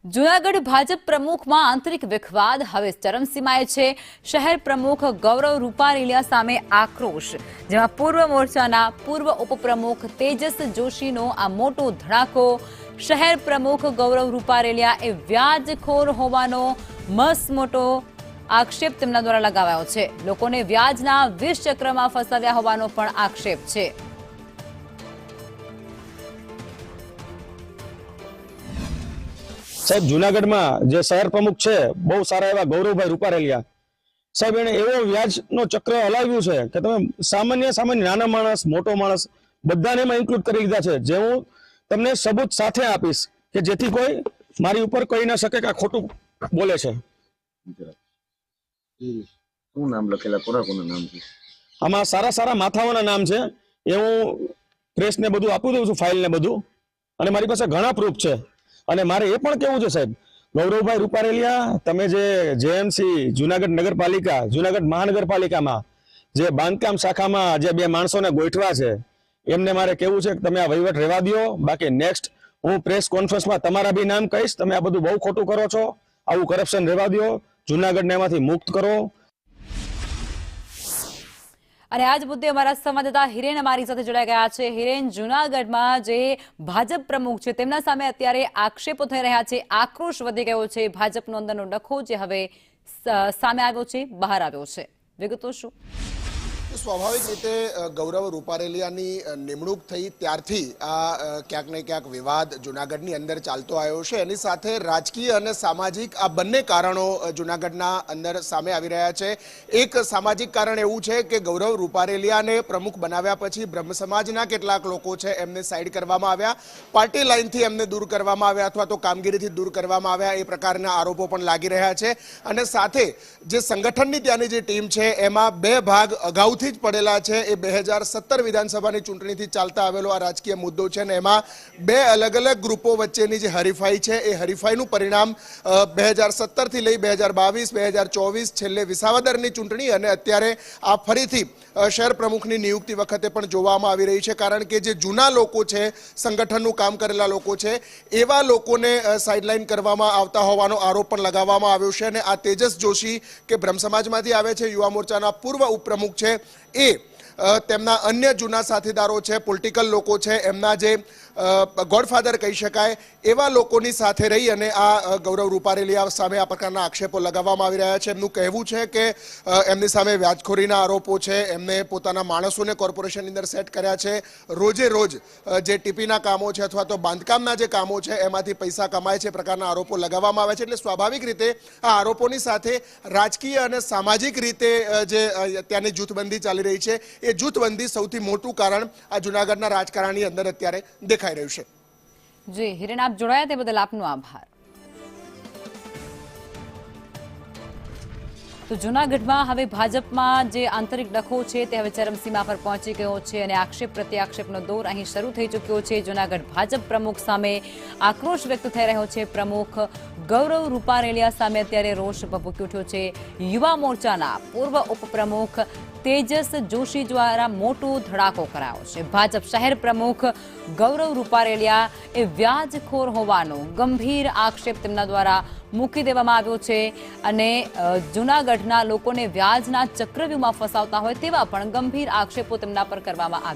જૂનાગઢ ભાજપ પ્રમુખમાં આંતરિક વિખવાદ હવે ચરમસીમાએ છે। શહેર પ્રમુખ ગૌરવ રૂપારેલિયા સામે આક્રોશ, જેમાં પૂર્વ મોરચાના પૂર્વ ઉપપ્રમુખ તેજસ જોશીનો આ મોટો ધડાકો। શહેર પ્રમુખ ગૌરવ રૂપારેલિયા એ વ્યાજખોર હોવાનો મસમોટો આક્ષેપ તેમના દ્વારા લગાવાયો છે। લોકોને વ્યાજના વિષ ચક્રમાં ફસાવ્યા હોવાનો પણ આક્ષેપ છે। साहेब जूनागढ़ में जो शहर प्रमुख है बहु सारा एवं गौरवभाई रूपारेलिया साहेब एने एवो व्याज नो चक्र हलाव्યું છે કે તમે સામાન્ય નાના માણસ મોટો માણસ બધાને એમાં ઇન્ક્લુડ કરી લીધા છે। જે હું તમને સબૂત સાથે આપીશ કે જેથી કોઈ મારી ઉપર કહી ના શકે કે આ ખોટું બોલે છે। શું નામ લખેલા કોના નામ છે આમાં સારા સારા માથાઓના નામ છે। એ હું પ્રેસને બધું આપી દઉં છું, ફાઇલ ને બધું, અને મારી પાસે ઘણા પ્રૂફ છે। અને મારે એ પણ કહેવું છે સાહેબ, ગૌરવભાઈ રૂપારેલિયા, તમે જે જેએમસી જૂનાગઢ નગરપાલિકા જૂનાગઢ મહાનગરપાલિકામાં જે બાંધકામ શાખામાં જે બે માણસોને ગોઠવા છે એમને મારે કહેવું છે કે તમે આ વહીવટ રહેવા દો। બાકી નેક્સ્ટ હું પ્રેસ કોન્ફરન્સમાં તમારા બી નામ કહીશ, તમે આ બધું બહુ ખોટું કરો છો, આવું કરપ્શન રહેવા દો, જૂનાગઢને એમાંથી મુક્ત કરો। અને આજ મુદ્દે અમારા સંવાદદાતા હિરેન અમારી સાથે જોડાઈ ગયા છે। હિરેન, જૂનાગઢમાં જે ભાજપ પ્રમુખ છે તેમના સામે અત્યારે આક્ષેપો થઈ રહ્યા છે, આક્રોશ વધી ગયો છે, ભાજપનો અંદરનો ડખો જે હવે સામે આવ્યો છે, બહાર આવ્યો છે, વિગતો શું? સ્વાભાવિક રીતે ગૌરવ રૂપારેલિયાની નિમણૂક થઈ ત્યારથી આ ક્યાંક ને ક્યાંક વિવાદ જૂનાગઢની અંદર ચાલતો આવ્યો છે। એની સાથે રાજકીય અને સામાજિક આ બંને કારણો જૂનાગઢના અંદર સામે આવી રહ્યા છે। એક સામાજિક કારણ એવું છે કે ગૌરવ રૂપારેલિયાને પ્રમુખ બનાવ્યા પછી બ્રહ્મ સમાજના કેટલાક લોકો છે એમને સાઈડ કરવામાં આવ્યા, પાર્ટી લાઇનથી એમને દૂર કરવામાં આવ્યા અથવા તો કામગીરીથી દૂર કરવામાં આવ્યા, એ પ્રકારના આરોપો પણ લાગી રહ્યા છે। અને સાથે જે સંગઠનની ત્યાંની જે ટીમ છે એમાં બે ભાગ અગાઉથી જ પડેલા છે। એ 2017 વિધાનસભાની ચૂંટણીથી ચાલતા આવેલો આ રાજકીય મુદ્દો છે ને એમાં બે અલગ અલગ ગ્રુપો વચ્ચેની જે હરીફાઈ છે એ હરીફાઈનું પરિણામ 2017 થી લઈ 2022 2024 છેલ્લે વિસાવદરની ચૂંટણી અને અત્યારે આ ફરીથી શહેર પ્રમુખની નિયુક્તિ વખતે પણ જોવામાં આવી રહી છે। કારણ કે જે જૂના લોકો છે, સંગઠનનું કામ કરેલા લોકો છે, એવા લોકોને સાઇડલાઇન કરવામાં આવતા હોવાનો આરોપ પણ લગાવવામાં આવ્યો છે। અને આ તેજસ જોશી કે બ્રહ્મ સમાજમાંથી આવે છે, યુવા મોરચાના પૂર્વ ઉપપ્રમુખ છે, એ તેમના અન્ય જૂના સાથીદારો છે, પોલિટિકલ લોકો છે, એમના જે ગોડફાધર કહી શકાય એવા લોકોની સાથે રહી અને આ ગૌરવ રૂપારેલિયા સામે આ પ્રકારના આક્ષેપો લગાવવામાં આવી રહ્યા છે। એમનું કહેવું છે કે એમની સામે વ્યાજખોરીના આરોપો છે, એમને પોતાના માણસોને કોર્પોરેશનની અંદર સેટ કર્યા છે, રોજે રોજ જે ટીપીના કામો છે અથવા તો બાંધકામના જે કામો છે એમાંથી પૈસા કમાય છે, પ્રકારના આરોપો લગાવવામાં આવે છે। એટલે સ્વાભાવિક રીતે આ આરોપોની સાથે રાજકીય અને સામાજિક રીતે જે ત્યાંની જૂથબંધી ચાલી રહી છે એ જૂથબંધી સૌથી મોટું કારણ આ જૂનાગઢના રાજકારણની અંદર અત્યારે દેખાય રહ્યું છે। જી હિરેન, આપ જોડાયા તે બદલ આપનો આભાર। તો જૂનાગઢમાં હવે ભાજપમાં જે આંતરિક ડખો છે તે હવે ચરમસીમા પર પહોંચી ગયો છે અને આક્ષેપ પ્રત્યાક્ષેપનો દોર અહીં શરૂ થઈ ચૂક્યો છે। જૂનાગઢ ભાજપ પ્રમુખ સામે આક્રોશ વ્યક્ત થઈ રહ્યો છે। પ્રમુખ ગૌરવ રૂપારેલિયા સામે અત્યારે રોષ ભભૂકી ઉઠ્યો છે। યુવા મોરચાના પૂર્વ ઉપપ્રમુખ તેજસ જોશી દ્વારા મોટો ધડાકો કરાયો છે। ભાજપ શહેર પ્રમુખ ગૌરવ રૂપારેલિયા એ વ્યાજખોર હોવાનો ગંભીર આક્ષેપ તેમના દ્વારા મૂકી દેવામાં આવ્યો છે અને જૂનાગઢના લોકોને વ્યાજના ચક્રવ્યૂહમાં ફસાવતા હોય તેવા પણ ગંભીર આક્ષેપો તેમના પર કરવામાં આવ્યા।